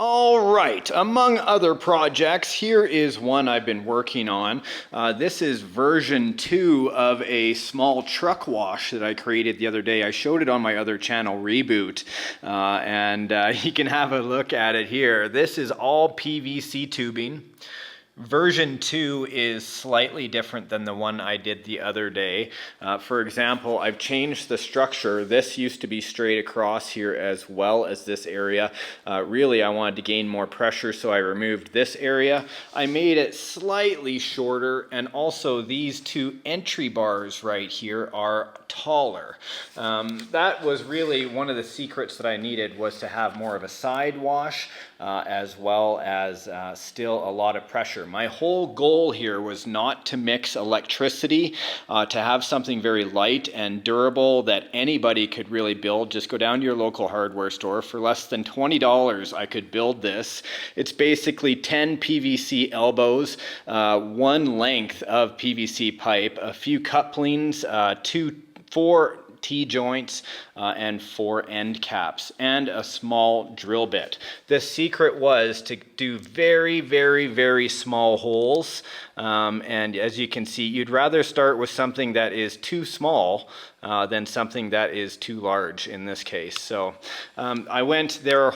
All right, among other projects, here is one I've been working on. This is version 2 of a small truck wash that I created the other day. I showed it on my other channel, Reboot, and you can have a look at it here. This is all PVC tubing. Version 2 is slightly different than the one I did the other day. For example, I've changed the structure. This used to be straight across here as well as this area. Really, I wanted to gain more pressure, so I removed this area. I made it slightly shorter, and also these two entry bars right here are taller. That was really one of the secrets that I needed, was to have more of a side wash as well as still a lot of pressure. My whole goal here was not to mix electricity, to have something very light and durable that anybody could really build. Just go down to your local hardware store. For less than $20, I could build this. It's basically 10 PVC elbows, one length of PVC pipe, a few couplings, 4 T-joints, and 4 end caps, and a small drill bit. The secret was to do very, very, very small holes, and as you can see, you'd rather start with something that is too small than something that is too large in this case. So there are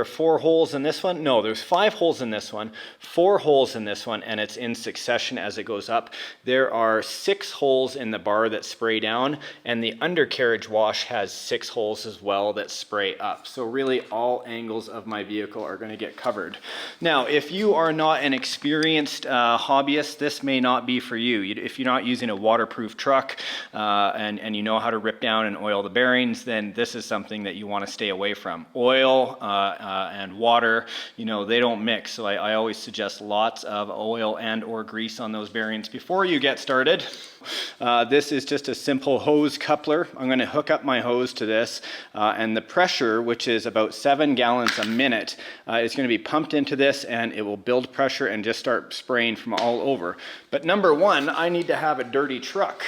4 holes in this one. No, there's 5 holes in this one, 4 holes in this one, and it's in succession as it goes up. There are 6 holes in the bar that spray down, and the undercarriage wash has 6 holes as well that spray up. So really all angles of my vehicle are going to get covered. Now, if you are not an experienced hobbyist, this may not be for you. If you're not using a waterproof truck and you know how to rip down and oil the bearings, then this is something that you want to stay away from. Oil and water, they don't mix. So I always suggest lots of oil and or grease on those bearings before you get started. This is just a simple hose coupler. I'm going to hook up my hose to this, and the pressure, which is about 7 gallons a minute, is going to be pumped into this, and it will build pressure and just start spraying from all over. But number one, I need to have a dirty truck.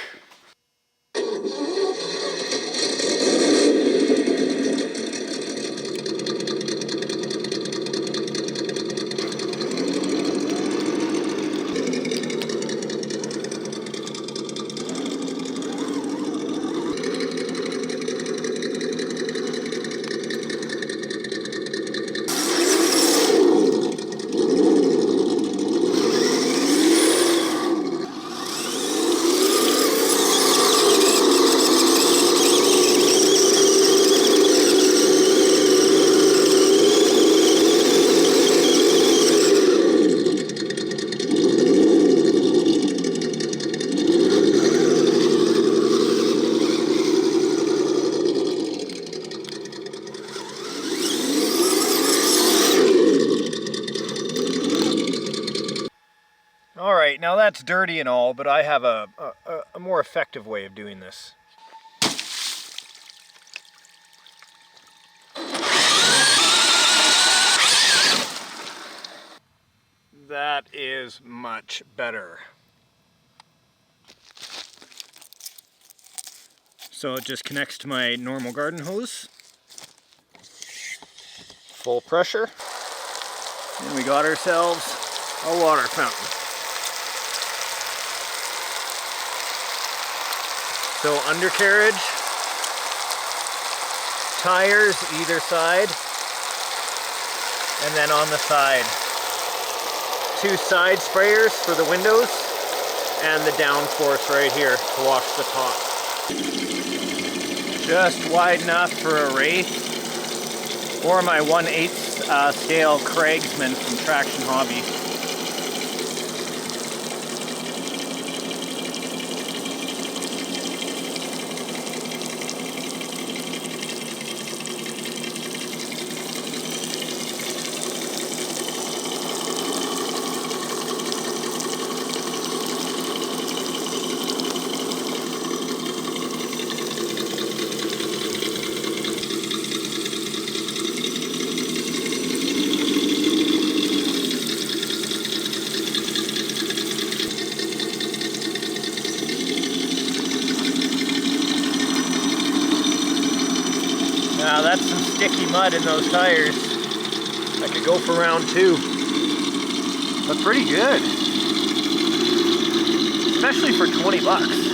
All right, now that's dirty and all, but I have a more effective way of doing this. That is much better. So it just connects to my normal garden hose. Full pressure. And we got ourselves a water fountain. So undercarriage, tires either side, and then on the side, 2 side sprayers for the windows, and the downforce right here to wash the top. Just wide enough for a Wraith, or my 1/8 scale Craigsman from Traction Hobby. Now that's some sticky mud in those tires. I could go for round 2. But pretty good. Especially for 20 bucks.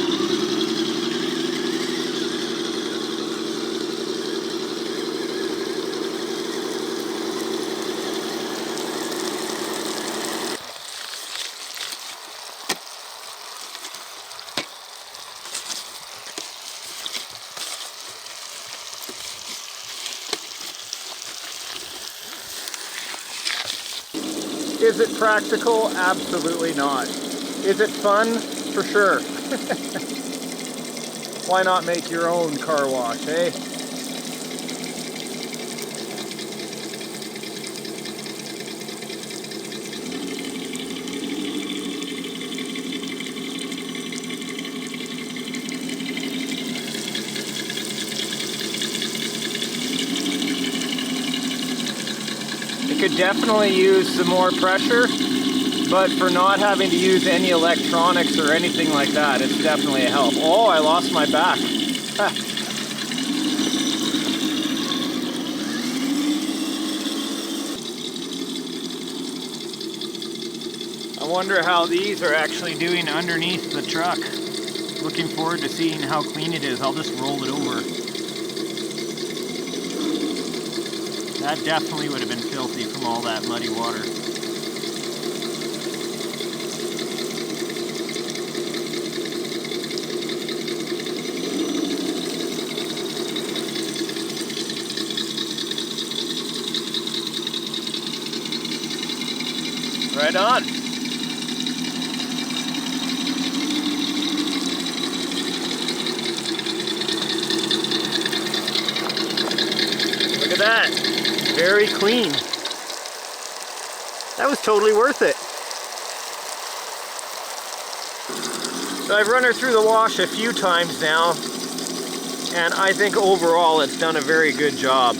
Is it practical? Absolutely not. Is it fun? For sure. Why not make your own car wash, eh? It could definitely use some more pressure, but for not having to use any electronics or anything like that, it's definitely a help. Oh, I lost my back. I wonder how these are actually doing underneath the truck. Looking forward to seeing how clean it is. I'll just roll it over. That definitely would have been filthy from all that muddy water. Right on. Look at that. Very clean. That was totally worth it. So I've run her through the wash a few times now, and I think overall it's done a very good job.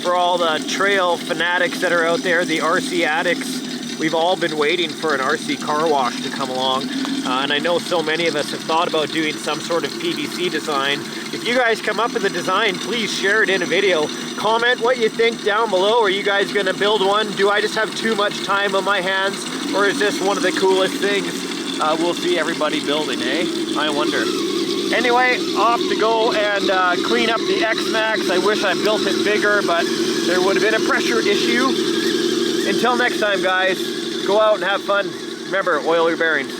For all the trail fanatics that are out there, the RC addicts, we've all been waiting for an RC car wash to come along. And I know so many of us have thought about doing some sort of PVC design. If you guys come up with a design, please share it in a video. Comment what you think down below. Are you guys gonna build one? Do I just have too much time on my hands? Or is this one of the coolest things we'll see everybody building, eh? I wonder. Anyway, off to go and clean up the X-Max. I wish I built it bigger, but there would have been a pressure issue. Until next time, guys, go out and have fun. Remember, oil your bearings.